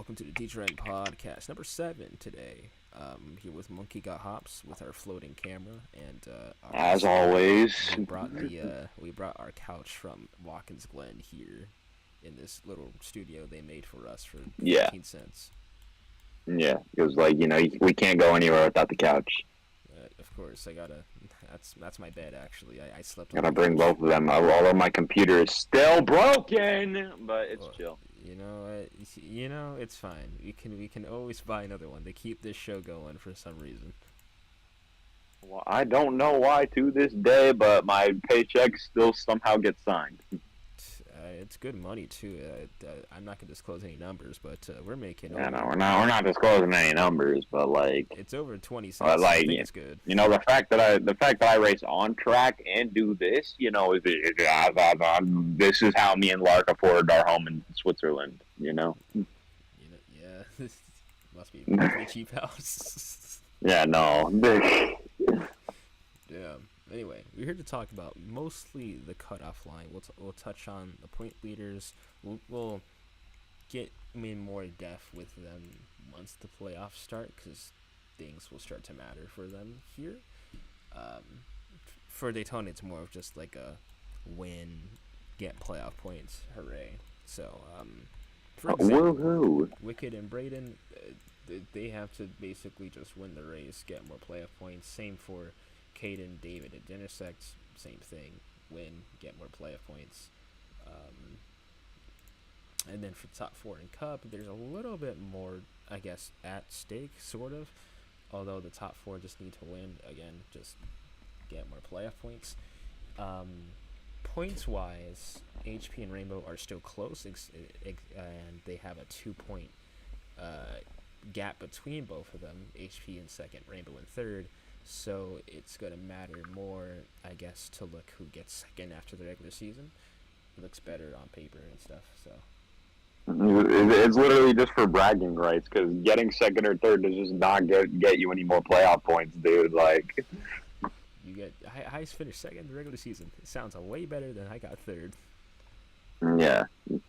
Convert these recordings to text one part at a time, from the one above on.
welcome to the DGRN Podcast, number 7 today. Here with Monkey Got Hops with our floating camera, and as always, we brought our couch from Watkins Glen here in this little studio they made for us for 15 cents. Yeah, because we can't go anywhere without the couch. Of course, I gotta. That's my bed actually. I slept. Gotta bring both of them. Although my computer is still broken, but it's chill. You know, it's fine. We can always buy another one. They keep this show going for some reason. Well, I don't know why to this day, but my paycheck still somehow gets signed. It's good money too. I'm not gonna disclose any numbers, but we're making. Yeah, no, we're not disclosing any numbers, but it's over 20 cents. But I think it's good. You know, the fact that I race on track and do this, this is how me and Lark afforded our home in Switzerland. Yeah, must be a pretty cheap house. Yeah, no. Yeah. Anyway, we're here to talk about mostly the cutoff line. We'll touch on the point leaders. We'll get more depth with them once the playoffs start, because things will start to matter for them here. For Daytona, it's more of just like a win, get playoff points, hooray. So, for example, woohoo! Wicked and Braden, they have to basically just win the race, get more playoff points. Same for Caden, David at Intersect, same thing. Win, get more playoff points. And then for top 4 in Cup, there's a little bit more, I guess, at stake, sort of. Although the top 4 just need to win, again, just get more playoff points. Points-wise, HP and Rainbow are still close, and they have a 2-point gap between both of them. HP in second, Rainbow in third. So it's going to matter more, I guess, to look who gets second after the regular season. It looks better on paper and stuff. So it's literally just for bragging rights, because getting second or third does just not get you any more playoff points, dude. You get highest finish second in the regular season. It sounds way better than I got third. Yeah. But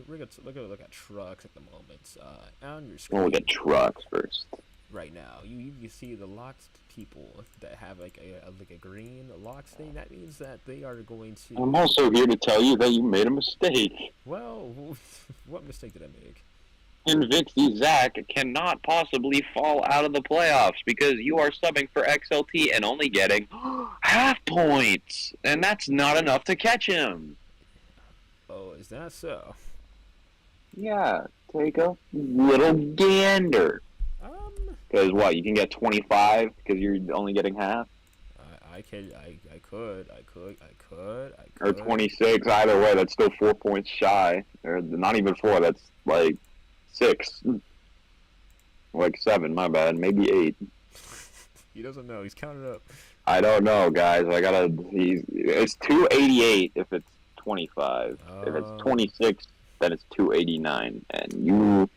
we're going to look at trucks at the moment. On your screen. We'll look at trucks first. Right now, you see the locked people that have a green locked thing. That means that they are going to. I'm also here to tell you that you made a mistake. Well, what mistake did I make? And Vixie Zach cannot possibly fall out of the playoffs because you are subbing for XLT and only getting half points, and that's not enough to catch him. Oh, is that so? Yeah, take a little gander. Because what, you can get 25 because you're only getting half? I could. Or 26, either way, that's still 4 points shy. Or not even 4, that's 6. 7, my bad, maybe 8. He doesn't know, he's counting up. I don't know, guys. It's 288 if it's 25. If it's 26, then it's 289. And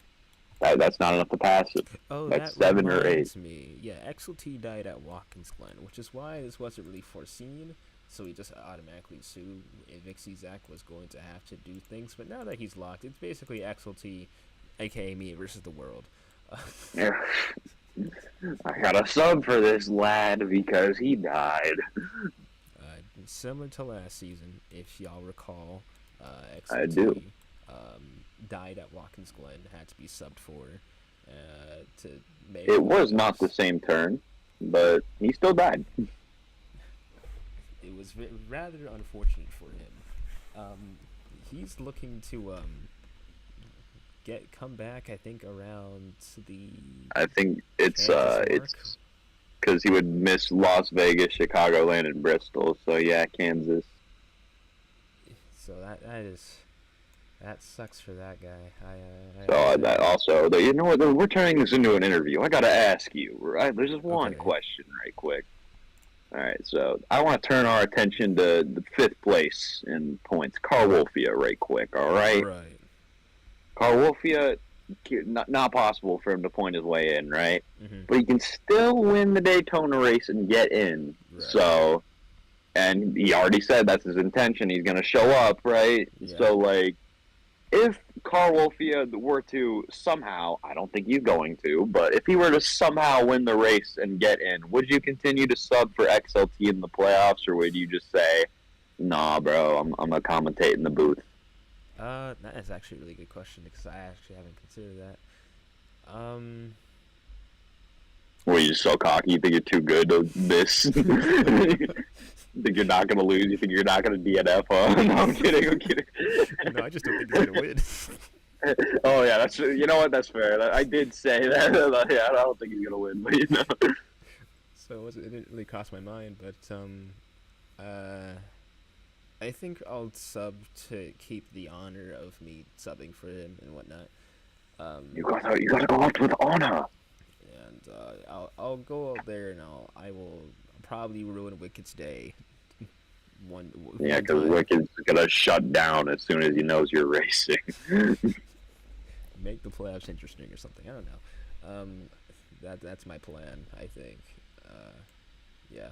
that's not enough to pass it. Oh, that's that 7 or 8. Me. Yeah, XLT died at Watkins Glen, which is why this wasn't really foreseen. So he just automatically assumed Vixie Zach was going to have to do things. But now that he's locked, it's basically XLT, aka me, versus the world. Yeah. I got a sub for this lad because he died. Similar to last season, if y'all recall, XLT. I do. Died at Watkins Glen, had to be subbed for to make it was not the same turn, but he still died. It was rather unfortunate for him. He's looking to come back, I think, around the I think it's because he would miss Las Vegas, Chicagoland, and Bristol, so yeah, Kansas. So that sucks for that guy. That also, you know what? We're turning this into an interview. I gotta ask you, right? There's just one question, right quick. All right, so I want to turn our attention to the 5th place in points, Carl Wolfia, right quick. All right. Right. Carl Wolfia, not possible for him to point his way in, right? Mm-hmm. But he can still win the Daytona race and get in. Right. So, and he already said that's his intention. He's gonna show up, right? Yeah. So, if Carl Wolfia were to somehow, I don't think he's going to, but if he were to somehow win the race and get in, would you continue to sub for XLT in the playoffs, or would you just say, nah, bro, I'm going to commentate in the booth? That is actually a really good question because I actually haven't considered that. Were you just so cocky? You think you're too good to this? You think you're not going to lose? You think you're not going to DNF? No, I'm kidding. No, I just don't think he's going to win. Oh, yeah, you know what? That's fair. I did say that. Yeah, I don't think he's going to win, but you know. So it didn't really cross my mind, but I think I'll sub to keep the honor of me subbing for him and whatnot. You gotta go out with honor. And I'll go out there and I will probably ruin Wicked's day. Yeah, because Wicked's gonna shut down as soon as he knows you're racing. Make the playoffs interesting or something. I don't know. That's my plan, I think. Yeah.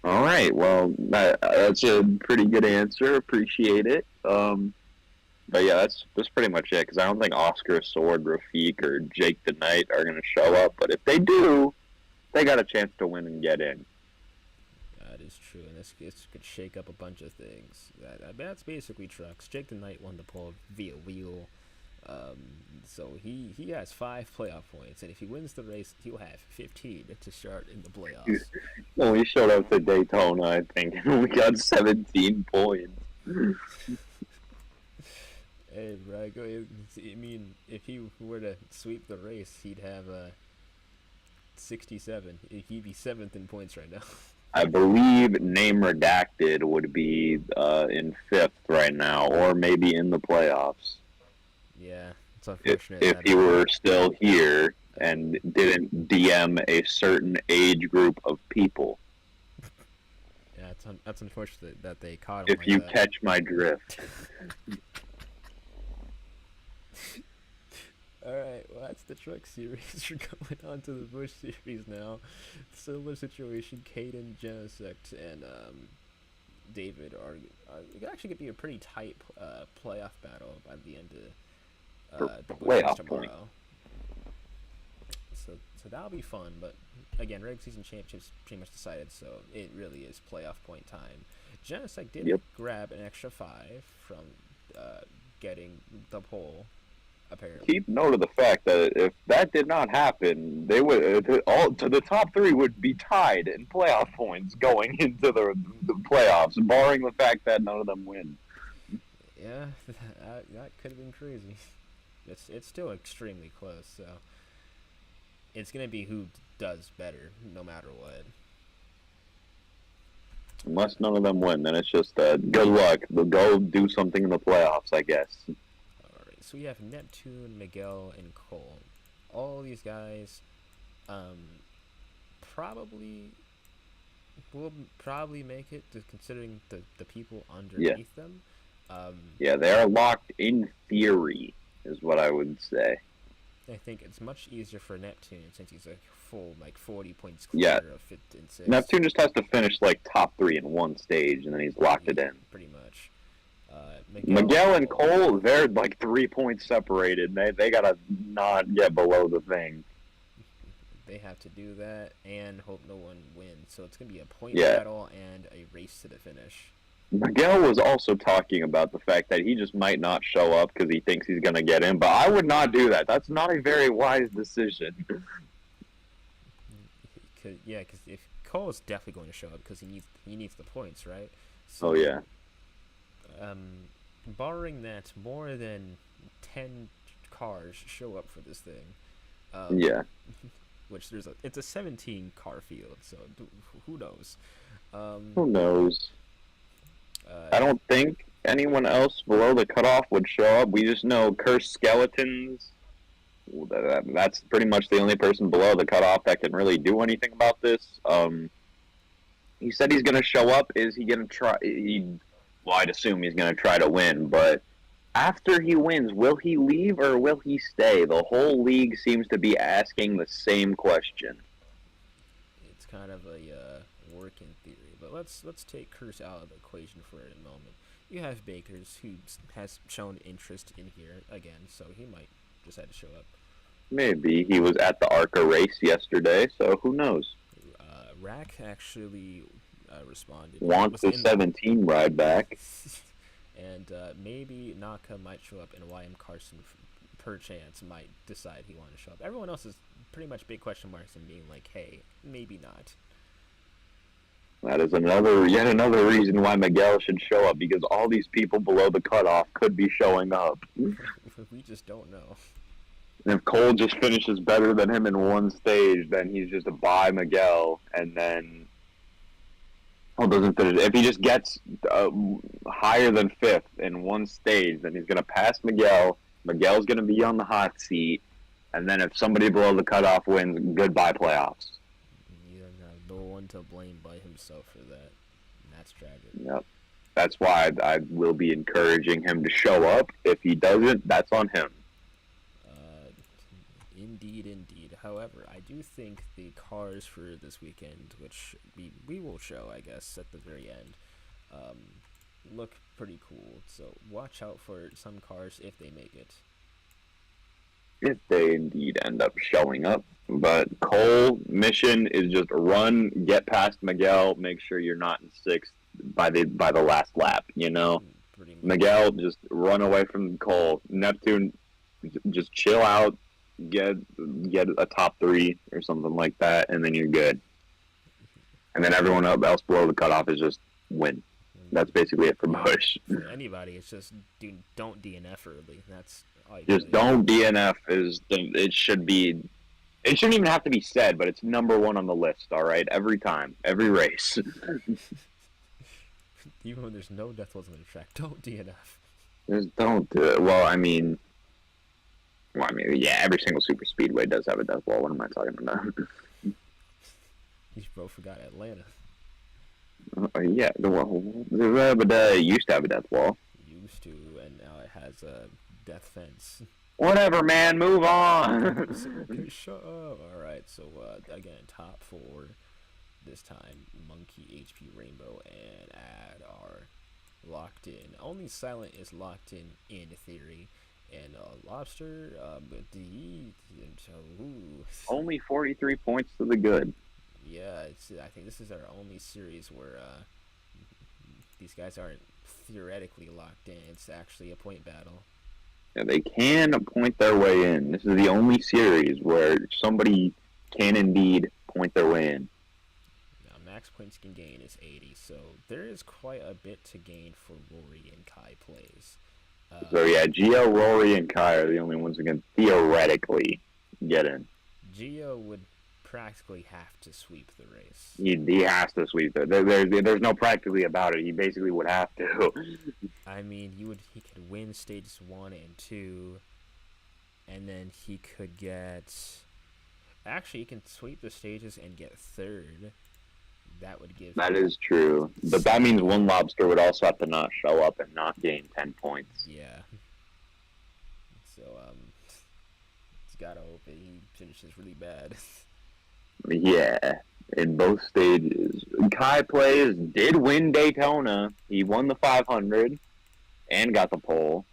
All right. Well, that's a pretty good answer. Appreciate it. But yeah, that's pretty much it. Because I don't think Oscar, Sword, Rafik, or Jake the Knight are gonna show up. But if they do, they got a chance to win and get in. That is true, and this could shake up a bunch of things. That's basically trucks. Jake the Knight won the pole via wheel. So he has 5 playoff points, and if he wins the race, he'll have 15 to start in the playoffs. No, he showed up to Daytona, I think, and we got 17 points. Hey, Brago, I mean, if he were to sweep the race, he'd have 67. He'd be 7th in points right now. I believe Name Redacted would be in 5th right now, or maybe in the playoffs. Yeah, it's unfortunate. If he were still here and didn't DM a certain age group of people. Yeah, that's unfortunate that they caught him. If you catch my drift. Alright, well, that's the truck series. We're going on to the Bush series now. Similar situation. Caden, Genesect, and David are it actually could be a pretty tight playoff battle by the end of the Bush tomorrow. So that'll be fun, but again, regular season championship's pretty much decided, so it really is playoff point time. Genesect did grab an extra 5 from getting the pole. Apparently. Keep note of the fact that if that did not happen, they would the top 3 would be tied in playoff points going into the playoffs, barring the fact that none of them win. Yeah, that could have been crazy. It's still extremely close, so it's gonna be who does better, no matter what. Unless none of them win, then it's just good luck. They'll go do something in the playoffs, I guess. So we have Neptune, Miguel, and Cole. All these guys will probably make it, considering the people underneath them. Yeah, they are locked in theory, is what I would say. I think it's much easier for Neptune since he's a full 40 points clear of 5th and 6th. Neptune just has to finish top 3 in one stage, and then he's locked it in. Pretty much. Miguel and Cole, they're 3 points separated. They gotta not get below the thing. They have to do that and hope no one wins. So it's gonna be a point battle and a race to the finish. Miguel was also talking about the fact that he just might not show up because he thinks he's gonna get in, but I would not do that. That's not a very wise decision. Because if Cole is definitely going to show up because he needs the points, right? So, barring that, more than 10 cars show up for this thing. Which it's a 17 car field, so who knows? Who knows? I don't think anyone else below the cutoff would show up. We just know Cursed Skeletons. That's pretty much the only person below the cutoff that can really do anything about this. He said he's going to show up. Is he going to try? Well, I'd assume he's going to try to win, but after he wins, will he leave or will he stay? The whole league seems to be asking the same question. It's kind of a working theory, but let's take Curse out of the equation for a moment. you have Bakers, who has shown interest in here again, so he might just had to show up. Maybe he was at the ARCA race yesterday, so who knows? Rack actually responded. Wants the 17 ride back. And maybe Naka might show up, and YM Carson, per chance, might decide he wanted to show up. Everyone else is pretty much big question marks and being like, hey, maybe not. That is yet another reason why Miguel should show up, because all these people below the cutoff could be showing up. We just don't know. And if Cole just finishes better than him in one stage, then he's just a bye Miguel, and then doesn't finish. If he just gets higher than 5th in one stage, then he's going to pass Miguel. Miguel's going to be on the hot seat. And then if somebody below the cutoff wins, goodbye playoffs. Yeah, no one to blame but himself for that. And that's tragic. Yep. That's why I will be encouraging him to show up. If he doesn't, that's on him. Indeed. However, I do think the cars for this weekend, which we will show, I guess, at the very end, look pretty cool. So watch out for some cars if they make it. If they indeed end up showing up. But Cole mission is just run, get past Miguel, make sure you're not in 6th by the last lap, you know? Miguel, just run away from Cole. Neptune, just chill out. Get a top 3 or something like that, and then you're good. And then everyone else below the cutoff is just win. That's basically it for Busch. For anybody, it's just don't DNF early. That's all you just don't DNF. It shouldn't even have to be said, but it's number 1 on the list. All right, every time, every race. Even when there's no death walls on the track, don't DNF. Just don't do it. Well, I mean, yeah, every single super speedway does have a death wall. What am I talking about? You both forgot Atlanta. Yeah, but used to have a death wall. Used to, and now it has a death fence. Whatever, man, move on. Okay, shut up. All right, so again, top 4 this time: Monkey, HP, Rainbow, and Ad are locked in. Only Silent is locked in theory. And Lobster, only 43 points to the good. Yeah, I think this is our only series where these guys aren't theoretically locked in. It's actually a point battle. Yeah, they can point their way in. This is the only series where somebody can indeed point their way in. Now, max points can gain is 80, so there is quite a bit to gain for Rory and Kai plays. So yeah, Gio, Rory, and Kai are the only ones who can theoretically get in. Gio would practically have to sweep the race. He has to sweep it. There's no practically about it. He basically would have to. I mean, he could win stages 1 and 2, and then he could get. Actually, he can sweep the stages and get 3rd. That would give. That is true, but that means one Lobster would also have to not show up and not gain 10 points. Yeah. So he's gotta hope that he finishes really bad. Yeah, in both stages. Kai plays did win Daytona. He won the 500 and got the pole.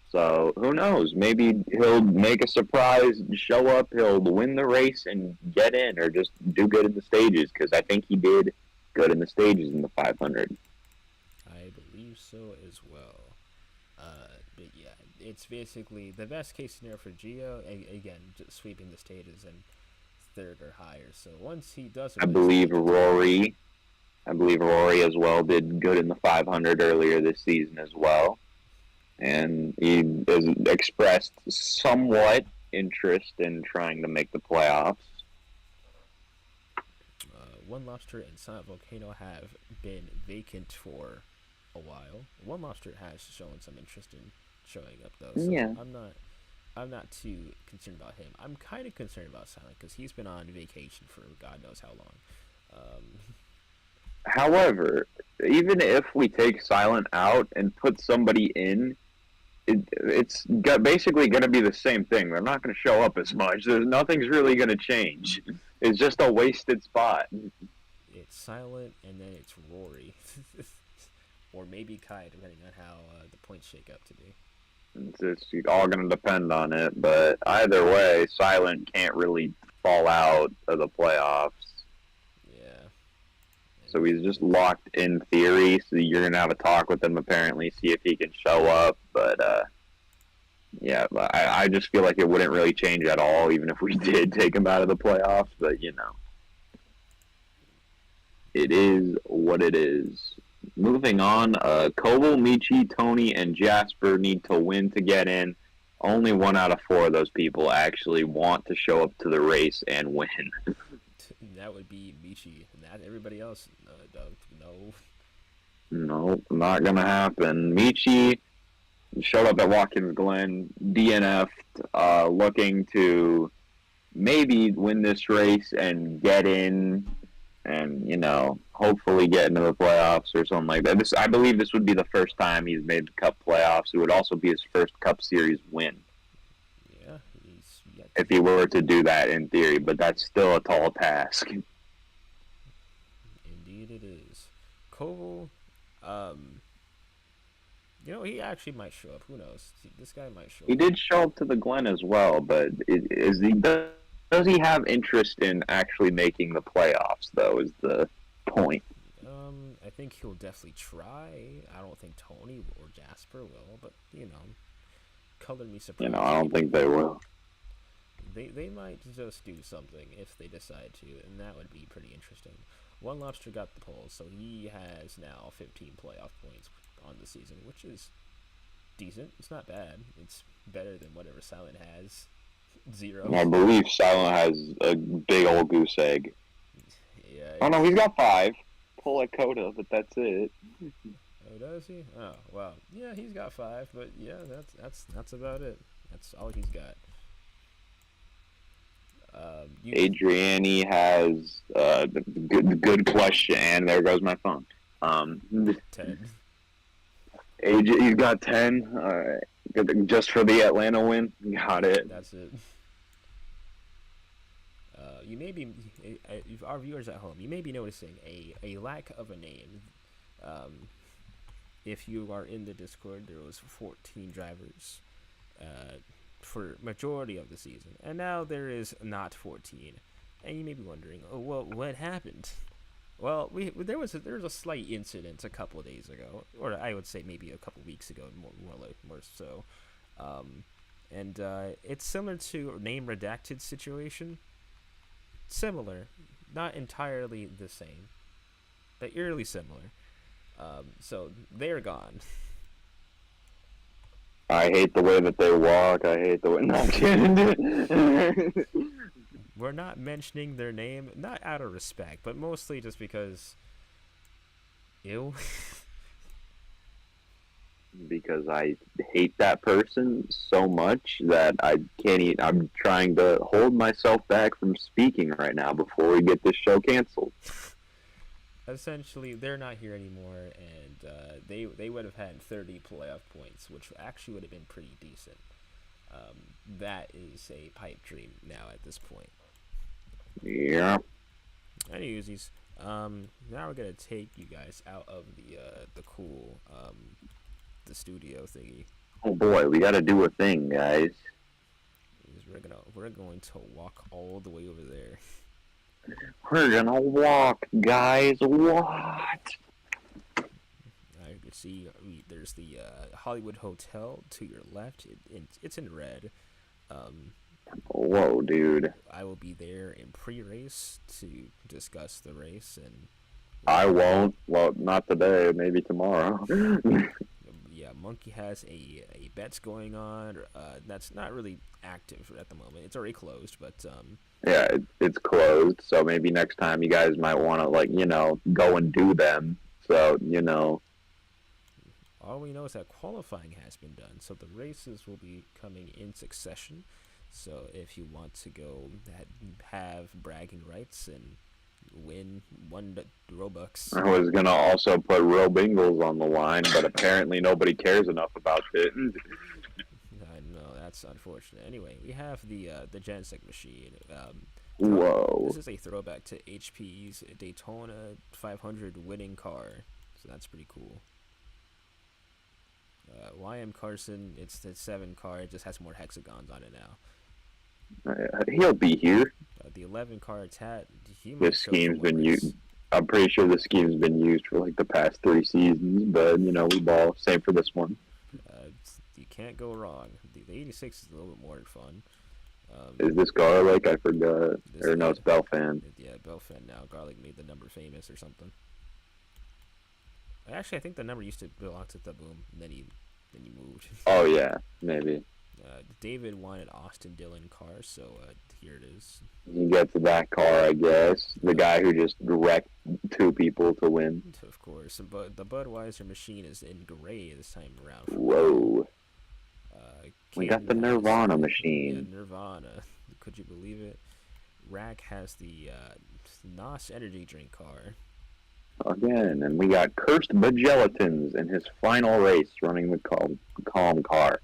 So who knows? Maybe he'll make a surprise, show up, he'll win the race and get in, or just do good in the stages, because I think he did good in the stages in the 500. I believe so as well. But yeah, it's basically the best case scenario for Gio. Again, just sweeping the stages and 3rd or higher. So once he does, I believe Rory as well did good in the 500 earlier this season as well. And he has expressed somewhat interest in trying to make the playoffs. One Lobster and Silent Volcano have been vacant for a while. One Lobster has shown some interest in showing up, though. So yeah. I'm not too concerned about him. I'm kind of concerned about Silent because he's been on vacation for God knows how long. However, even if we take Silent out and put somebody in, it's basically going to be the same thing. They're not going to show up as much. Nothing's really going to change. It's just a wasted spot. It's Silent, and then it's Rory. or maybe Kai, depending on how the points shake up to be. It's all going to depend on it, but either way, Silent can't really fall out of the playoffs. Yeah. So he's just locked in theory. So you're going to have a talk with him, apparently, see if he can show up. But, yeah, I just feel like it wouldn't really change at all, even if we did take him out of the playoffs. But, it is what it is. Moving on, Koval, Michi, Tony, and Jasper need to win to get in. Only 1 out of 4 of those people actually want to show up to the race and win. That would be Michi. Not everybody else, Doug. No. No, not going to happen. Michi showed up at Watkins Glen, DNF'd, looking to maybe win this race and get in and, hopefully get into the playoffs or something like that. I believe this would be the first time he's made the Cup playoffs. It would also be his first Cup Series win. Yeah, if he were to do that in theory, but that's still a tall task. Indeed it is. Koval, he actually might show up. Who knows? This guy might show up. He did show up to the Glen as well, but does he have interest in actually making the playoffs, though, is the point. I think he'll definitely try. I don't think Tony or Jasper will, but, color me surprised. I don't think they will. They might just do something if they decide to, and that would be pretty interesting. One Lobster got the polls, so he has now 15 playoff points on the season, which is decent. It's not bad. It's better than whatever Silent has. 0. I believe Silent has a big old goose egg. Yeah. Oh, no, he's got 5. Pull a coda, but that's it. Oh, does he? Oh, wow. Yeah, he's got 5, but yeah, that's about it. That's all he's got. Adriani has good question, and there goes my phone. 10. He's got 10. All right, just for the Atlanta win. Got it. That's it. You may be, our viewers at home, you may be noticing a lack of a name. If you are in the Discord, there was 14 drivers for majority of the season, and now there is not 14. And you may be wondering, oh well, what happened? Well, there was a slight incident a couple of days ago, or I would say maybe a couple of weeks ago, more so. And it's similar to a name redacted situation. Similar, not entirely the same, but eerily similar. So they're gone. I hate the way that they walk. I hate the way. No, I'm kidding. We're not mentioning their name, not out of respect, but mostly just because. Ew. Because I hate that person so much that I can't eat. I'm trying to hold myself back from speaking right now before we get this show canceled. Essentially, they're not here anymore, and they would have had 30 playoff points, which actually would have been pretty decent. That is a pipe dream now at this point. Yeah. Anyways, now we're gonna take you guys out of the cool the studio thingy. Oh boy, we got to do a thing, guys. We're going to walk all the way over there. We're gonna walk, guys. What? I can see there's the Hollywood Hotel to your left. It's in red. Whoa, dude. I will be there in pre-race to discuss the race, and I won't. Well, not today. Maybe tomorrow. Yeah, Monkey has a bets going on. That's not really active at the moment. It's already closed, but yeah, it's closed. So maybe next time you guys might want to go and do them. So all we know is that qualifying has been done. So the races will be coming in succession. So if you want to go have bragging rights and win $1 Robux. I was gonna also put real Bengals on the line, but apparently nobody cares enough about it. I know, that's unfortunate. Anyway, we have the Gensec machine. Whoa! This is a throwback to HP's Daytona 500 winning car, so that's pretty cool. YM Carson, it's the 7 car. It just has more hexagons on it now. He'll be here. The 11 car, Tat, he The might show for scheme's one been race. used. I'm pretty sure the scheme's been used for like the past 3 seasons, but you know we ball. Same for this one. You can't go wrong. The 86 is a little bit more fun. Is this Garlic? I forgot. Or no, it's Belfan. Yeah, Belfan now. Garlic made the number famous or something. Actually, I think the number used to belong to the Boom, and then he moved. Oh yeah, maybe. David wanted Austin Dillon car, so here it is. You get to that car, I guess. The guy who just wrecked 2 people to win. Of course, but the Budweiser machine is in gray this time around. Whoa. We got the Nirvana Yeah, machine. Nirvana. Could you believe it? Rack has the NOS energy drink car. Again, and we got Cursed Bagelatins in his final race running the calm car.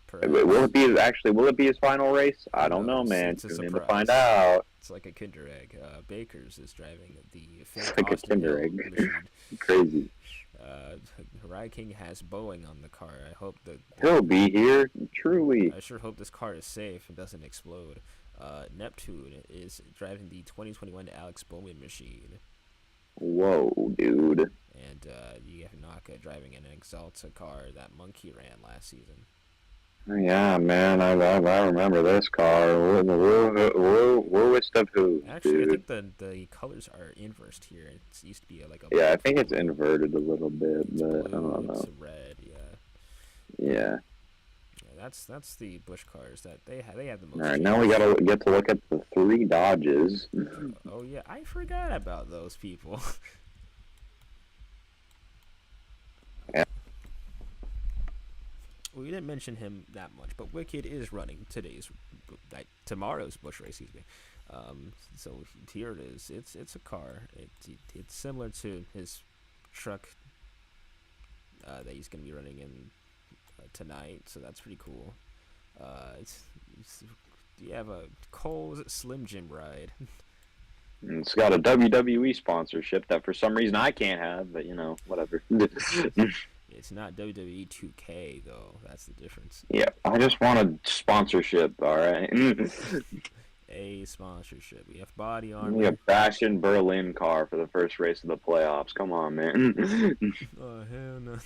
Perhaps. Will it be his final race? I don't know, man. Tune in to find out. It's like a Kinder Egg. Bakers is driving the It's like a Kinder Egg. Crazy. Rye King has Boeing on the car. I hope that He'll be here, truly. I sure hope this car is safe and doesn't explode. Neptune is driving the 2021 Alex Bowman machine. Whoa, dude. And you have Naka driving an Exalta car that Monkey ran last season. Yeah, man, I remember this car. Wooest of who? Actually, dude. I think the colors are inversed here. It used to be like a Yeah, I think it's inverted a little bit, it's but blue, I don't know. it's red, yeah. Yeah. That's the Busch cars that they have the most. All right, now we gotta get to look at the 3 Dodges. Oh yeah, I forgot about those people. Yeah. We didn't mention him that much, but Wicked is running tomorrow's Busch race. Excuse me. So here it is. It's a car. It's similar to his truck that he's gonna be running in tonight. So that's pretty cool. You have a Cole's Slim Jim ride. It's got a WWE sponsorship that for some reason I can't have, but you know, whatever. It's not WWE 2K though. That's the difference. Yeah, I just want a sponsorship, alright? A sponsorship. We have body armor. We have Bastion Berlin car for the first race of the playoffs. Come on, man. Oh hell no.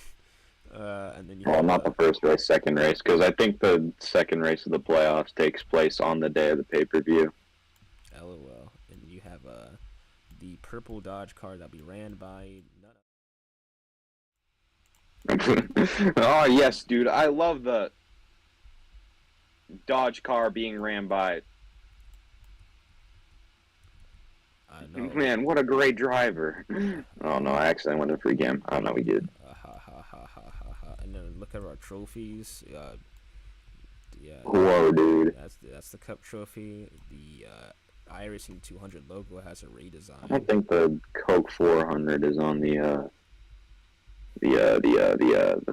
And then you Well, have, not the first race, second race, because I think the second race of the playoffs takes place on the day of the pay-per-view. LOL. And you have the purple Dodge car that'll be ran by Oh, yes, dude. I love the Dodge car being ran by. no. Man, what a great driver. Oh, no, I accidentally went in free game. I don't know, we did. And then look at our trophies. Yeah. Whoa, dude. That's the cup trophy. The iRacing 200 logo has a redesign. I don't think the Coke 400 is on the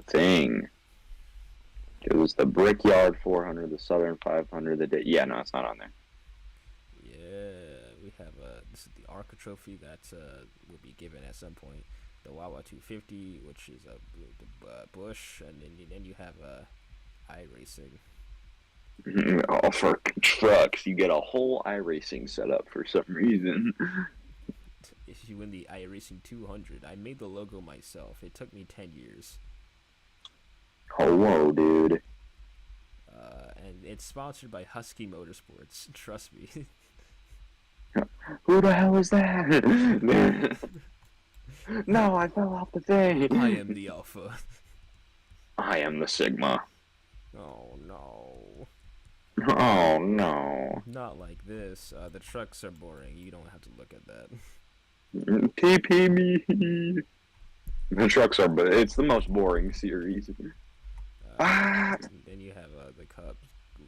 thing. It was the Brickyard 400, the Southern 500. Yeah, no, it's not on there. Yeah, we have this is the ARCA trophy that will be given at some point. The Wawa 250, which is the Busch, and then you have iRacing. Oh, for trucks, you get a whole iRacing setup for some reason. If you win the iRacing 200, I made the logo myself. It took me 10 years. Oh, whoa, dude. And it's sponsored by Husky Motorsports. Trust me. Who the hell is that? No, I fell off the thing. I am the Alpha. I am the Sigma. Oh no. Oh, no. Not like this. The trucks are boring. You don't have to look at that. TP me. The trucks are, but it's the most boring series. Then you have the Cup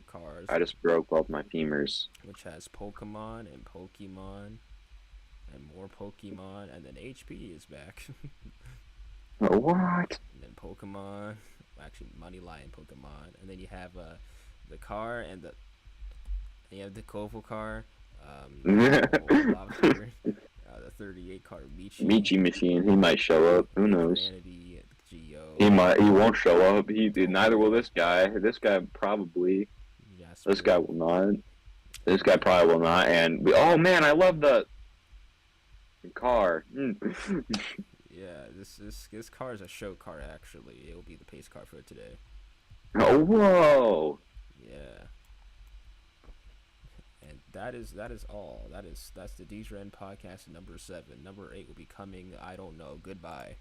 cars. I just broke both my femurs. Which has Pokemon and Pokemon and more Pokemon, and then HP is back. What? And then Pokemon, actually Money Lion Pokemon, and then you have the car and you have the Koval car, Lobster, the 38 car Michi Michi machine, he might show up. Who knows? Vanity, Geo. He won't show up. Neither will this guy. This guy probably. Yes. This guy will not. This guy probably will not. And oh man, I love the car. Yeah, this car is a show car actually. It will be the pace car for today. Oh whoa. Yeah. And that is all. That's the DGRN Podcast number 7. Number 8 will be coming. I don't know. Goodbye.